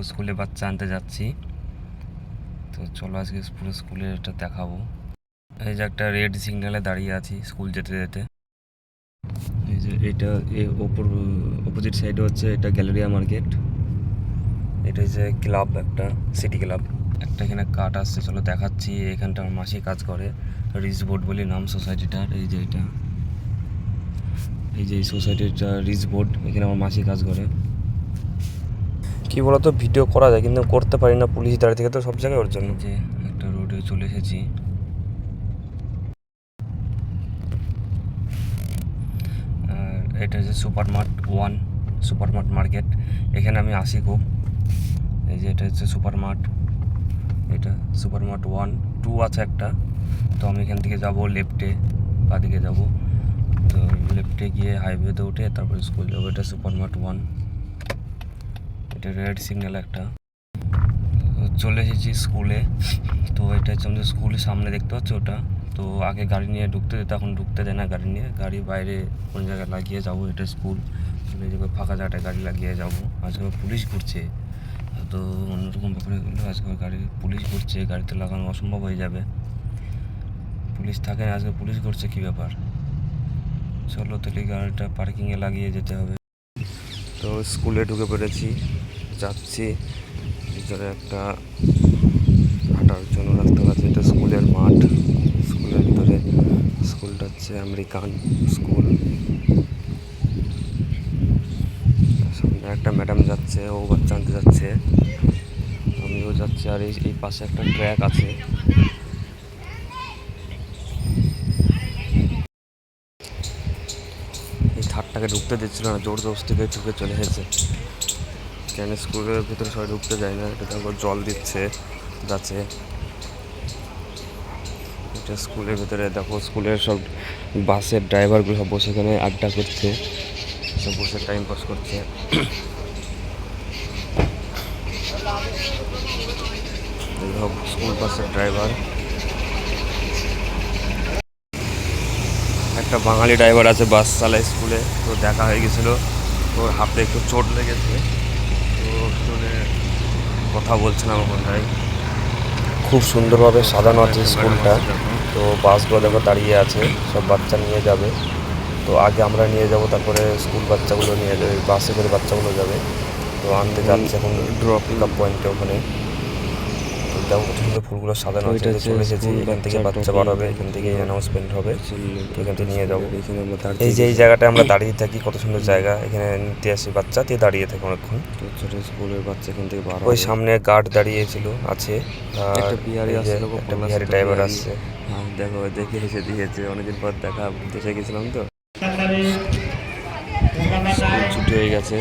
স্কুলে বাচ্চা আনতে যাচ্ছি। তো চলো আজকে পুরো স্কুলের এটা দেখাবো। এই যে একটা রেড সিগন্যালে দাঁড়িয়ে আছি স্কুল যেতে যেতে। এই যে এটা অপোজিট সাইডে হচ্ছে এটা গ্যালেরিয়া মার্কেট। এটা হচ্ছে ক্লাব, একটা সিটি ক্লাব। একটা এখানে কাট আসছে, চলো দেখাচ্ছি। এখানটা আমার মাসি কাজ করে, রিচ বোর্ড বলে নাম সোসাইটিটার। এই যে এটা, এই যে এই সোসাইটিটা রিচ বোর্ড, এখানে আমার মাসি কাজ করে। কি বলতো, ভিডিও করা যায় কিন্তু করতে পারি না, পুলিশ দাঁড়িয়ে থেকে তো সব জায়গায়। ওর জন্য যে একটা রোডে চলে এসেছি। আর এটা হচ্ছে সুপার মার্ট মার্কেট। এখানে আমি আসি খুব। এই যে এটা হচ্ছে সুপার মার্ট, এটা সুপার মার্ট 1, 2 আছে একটা। তো আমি এখান থেকে যাব লেফটে, বাদিকে যাব। তো লেফটে গিয়ে হাইওয়েতে উঠে তারপরে স্কুল যাবো। এটা সুপার মার্ট 1, এটা রেড সিগন্যাল একটা। চলে এসেছি স্কুলে। তো এটা হচ্ছে আমাদের স্কুলের সামনে, দেখতে পাচ্ছ ওটা। তো আগে গাড়ি নিয়ে ঢুকতে দিত, এখন ঢুকতে দেয় না গাড়ি নিয়ে। গাড়ি বাইরে কোন জায়গায় লাগিয়ে যাবো। এটা স্কুল, এই জায়গায় ফাঁকা জায়গাটায় গাড়ি লাগিয়ে যাবো। আজকে পুলিশ ঘুরছে, তো অন্যরকম ব্যাপারে হলো। আজকে পুলিশ ঘুরছে, গাড়িতে লাগানো অসম্ভব হয়ে যাবে। পুলিশ থাকে, আজকে পুলিশ ঘুরছে, কী ব্যাপার। চলো তাহলে গাড়িটা পার্কিংয়ে লাগিয়ে যেতে হবে। তো স্কুলে ঢুকে পড়েছি, যাচ্ছি। ভিতরে একটা হাঁটার জন্য রাস্তা আছে। এটা স্কুলের মাঠ, স্কুলের ভিতরে। স্কুলটা হচ্ছে আমেরিকান স্কুল। সামনে একটা ম্যাডাম যাচ্ছে, ও বাচ্চা আনতে যাচ্ছে, আমিও যাচ্ছি। আর এই পাশে একটা ট্র্যাক আছে। এই থার্ডটাকে ঢুকতে দিচ্ছিল না, জোর জবরদস্তি করে ঢুকে চলে এসেছে। কেন স্কুলের ভিতরে সবাই ঢুকতে যায় না। এটা তারপর জল দিচ্ছে গাছে। এটা স্কুলের ভিতরে দেখো, স্কুলের সব বাসের ড্রাইভারগুলো সব বসে এখানে আড্ডা করছে, সব বসে টাইম পাস করছে। স্কুল বাসের ড্রাইভার, একটা বাঙালি ড্রাইভার আছে, বাস চালায় স্কুলে। তো দেখা হয়ে গেছিলো, ওর হাতে একটু চোট লেগেছে। তো কথা বলছিলাম ওখানটায়। খুব সুন্দরভাবে সাজানো আছে স্কুলটা। তো বাসগুলো দেখো দাঁড়িয়ে আছে, সব বাচ্চা নিয়ে যাবে। তো আগে আমরা নিয়ে যাব, তারপরে স্কুল বাচ্চাগুলো নিয়ে যাবে, বাসে করে বাচ্চাগুলো যাবে। তো আনতে যাচ্ছে এখন ড্রপ পিক আপ পয়েন্টে ওখানে। তো দেখো কত সুন্দর ফুলগুলো সাজানো আছে। চলে এসেছি, এখান থেকে বাচ্চা বাড়াবে, এখান থেকে অ্যানাউন্সমেন্ট হবে। তো এখান থেকে নিয়ে যাবো। এই যে এই জায়গাটায় আমরা দাঁড়িয়ে থাকি, কত সুন্দর জায়গা। এখানে নিতে আসি বাচ্চা, দিয়ে দাঁড়িয়ে থাকি অনেকক্ষণ। তো ছোট স্কুলের বাচ্চা এখান থেকে বার, ওই সামনে গার্ড দাঁড়িয়েছিল আছে। একটা বিহারি ড্রাইভার আসছে। হ্যাঁ দেখো, দেখে এসে দিয়েছে, অনেকদিন পর দেখা, দেশে গেছিলাম তো। স্কুল ছুটি হয়ে গেছে।